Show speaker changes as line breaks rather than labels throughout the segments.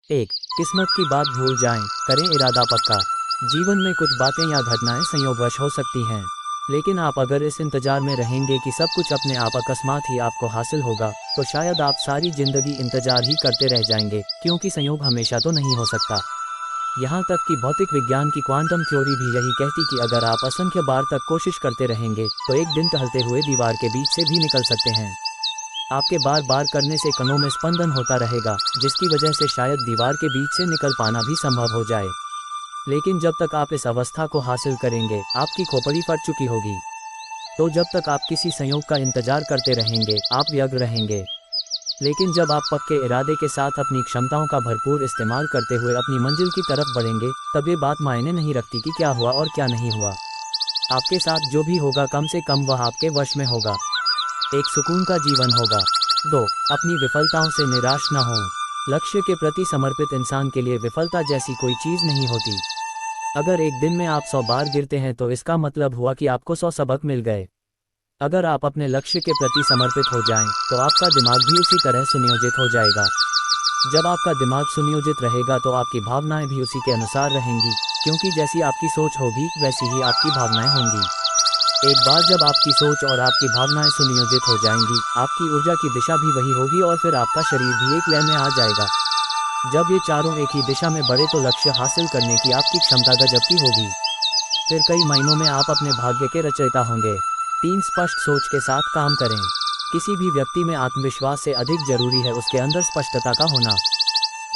एक, किस्मत की बात भूल जाएं, करें इरादा पक्का। जीवन में कुछ बातें या घटनाएं संयोगवश हो सकती हैं, लेकिन आप अगर इस इंतजार में रहेंगे कि सब कुछ अपने आप अकस्मात ही आपको हासिल होगा, तो शायद आप सारी जिंदगी इंतजार ही करते रह जाएंगे, क्योंकि संयोग हमेशा तो नहीं हो सकता। यहाँ तक कि भौतिक विज्ञान की क्वांटम थ्योरी भी यही कहती कि अगर आप असंख्य बार तक कोशिश करते रहेंगे, तो एक दिन टहलते हुए दीवार के बीच से भी निकल सकते हैं। आपके बार बार करने से कणों में स्पंदन होता रहेगा, जिसकी वजह से शायद दीवार के बीच से निकल पाना भी संभव हो जाए। लेकिन जब तक आप इस अवस्था को हासिल करेंगे, आपकी खोपड़ी फट चुकी होगी। तो जब तक आप किसी संयोग का इंतजार करते रहेंगे, आप व्यग्र रहेंगे। लेकिन जब आप पक्के इरादे के साथ अपनी क्षमताओं का भरपूर इस्तेमाल करते हुए अपनी मंजिल की तरफ बढ़ेंगे, तब ये बात मायने नहीं रखती कि क्या हुआ और क्या नहीं हुआ। आपके साथ जो भी होगा, कम से कम वह आपके वश में होगा। एक सुकून का जीवन होगा। 2. अपनी विफलताओं से निराश न हो। लक्ष्य के प्रति समर्पित इंसान के लिए विफलता जैसी कोई चीज़ नहीं होती। अगर एक दिन में आप 100 बार गिरते हैं, तो इसका मतलब हुआ कि आपको 100 सबक मिल गए। अगर आप अपने लक्ष्य के प्रति समर्पित हो जाएं, तो आपका दिमाग भी उसी तरह सुनियोजित हो जाएगा। जब आपका दिमाग सुनियोजित रहेगा, तो आपकी भावनाएं भी उसी के अनुसार रहेंगी, क्योंकि जैसी आपकी सोच होगी, वैसी ही आपकी भावनाएं होंगी। एक बार जब आपकी सोच और आपकी भावनाएं सुनियोजित हो जाएंगी, आपकी ऊर्जा की दिशा भी वही होगी और फिर आपका शरीर भी एक लय में आ जाएगा। जब ये चारों एक ही दिशा में बढ़े, तो लक्ष्य हासिल करने की आपकी क्षमता गजब की होगी। फिर कई महीनों में आप अपने भाग्य के रचयिता होंगे। 3. स्पष्ट सोच के साथ काम करें। किसी भी व्यक्ति में आत्मविश्वास से अधिक जरूरी है उसके अंदर स्पष्टता का होना।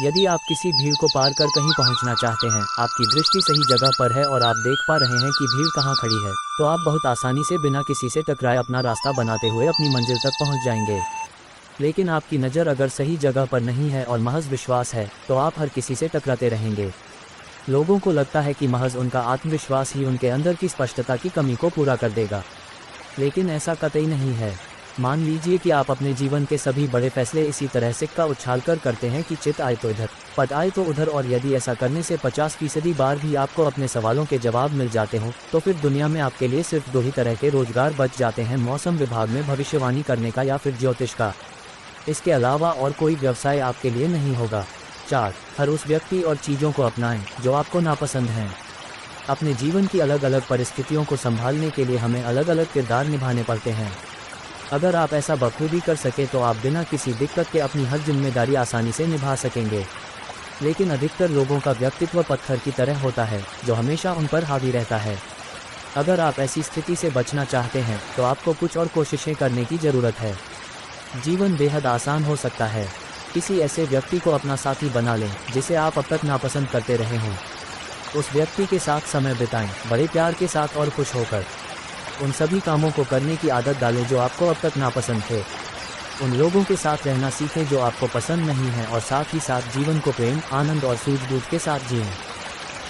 यदि आप किसी भीड़ को पार कर कहीं पहुंचना चाहते हैं, आपकी दृष्टि सही जगह पर है और आप देख पा रहे हैं कि भीड़ कहां खड़ी है, तो आप बहुत आसानी से बिना किसी से टकराए अपना रास्ता बनाते हुए अपनी मंजिल तक पहुंच जाएंगे। लेकिन आपकी नज़र अगर सही जगह पर नहीं है और महज विश्वास है, तो आप हर किसी से टकराते रहेंगे। लोगों को लगता है कि महज उनका आत्मविश्वास ही उनके अंदर की स्पष्टता की कमी को पूरा कर देगा, लेकिन ऐसा कतई नहीं है। मान लीजिए कि आप अपने जीवन के सभी बड़े फैसले इसी तरह सिक्का उछालकर करते हैं कि चित आए तो इधर, पट आए तो उधर, और यदि ऐसा करने से 50% बार भी आपको अपने सवालों के जवाब मिल जाते हों, तो फिर दुनिया में आपके लिए सिर्फ 2 ही तरह के रोजगार बच जाते हैं, मौसम विभाग में भविष्यवाणी करने का या फिर ज्योतिष का। इसके अलावा और कोई व्यवसाय आपके लिए नहीं होगा। 4. हर उस व्यक्ति और चीज़ों को अपनाएं जो आपको नापसंद हैं। अपने जीवन की अलग अलग परिस्थितियों को संभालने के लिए हमें अलग अलग किरदार निभाने पड़ते हैं। अगर आप ऐसा बखूबी कर सके, तो आप बिना किसी दिक्कत के अपनी हर जिम्मेदारी आसानी से निभा सकेंगे। लेकिन अधिकतर लोगों का व्यक्तित्व पत्थर की तरह होता है, जो हमेशा उन पर हावी रहता है। अगर आप ऐसी स्थिति से बचना चाहते हैं, तो आपको कुछ और कोशिशें करने की ज़रूरत है। जीवन बेहद आसान हो सकता है। किसी ऐसे व्यक्ति को अपना साथी बना लें जिसे आप अब तक नापसंद करते रहे हों। उस व्यक्ति के साथ समय बिताएं, बड़े प्यार के साथ और खुश होकर। उन सभी कामों को करने की आदत डालें जो आपको अब तक नापसंद थे। उन लोगों के साथ रहना सीखें जो आपको पसंद नहीं हैं, और साथ ही साथ जीवन को प्रेम, आनंद और सूझबूझ के साथ जिएं।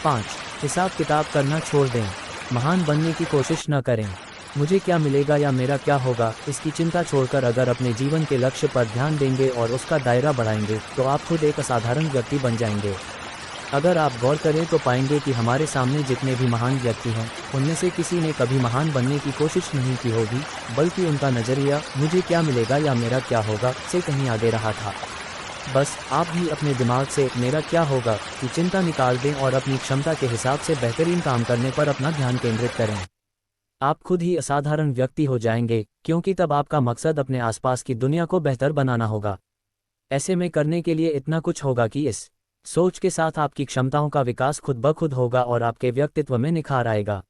5. हिसाब किताब करना छोड़ दें। महान बनने की कोशिश न करें। मुझे क्या मिलेगा या मेरा क्या होगा, इसकी चिंता छोड़कर अगर अपने जीवन के लक्ष्य पर ध्यान देंगे और उसका दायरा बढ़ाएंगे, तो आप खुद एक असाधारण व्यक्ति बन जाएंगे। अगर आप गौर करें तो पाएंगे कि हमारे सामने जितने भी महान व्यक्ति हैं, उनमें से किसी ने कभी महान बनने की कोशिश नहीं की होगी, बल्कि उनका नज़रिया मुझे क्या मिलेगा या मेरा क्या होगा से कहीं आगे रहा था। बस आप भी अपने दिमाग से मेरा क्या होगा की चिंता निकाल दें और अपनी क्षमता के हिसाब से बेहतरीन काम करने पर अपना ध्यान केंद्रित करें। आप खुद ही असाधारण व्यक्ति हो जाएंगे, क्योंकि तब आपका मकसद अपने आसपास की दुनिया को बेहतर बनाना होगा। ऐसे में करने के लिए इतना कुछ होगा कि इस सोच के साथ आपकी क्षमताओं का विकास खुद ब खुद होगा और आपके व्यक्तित्व में निखार आएगा।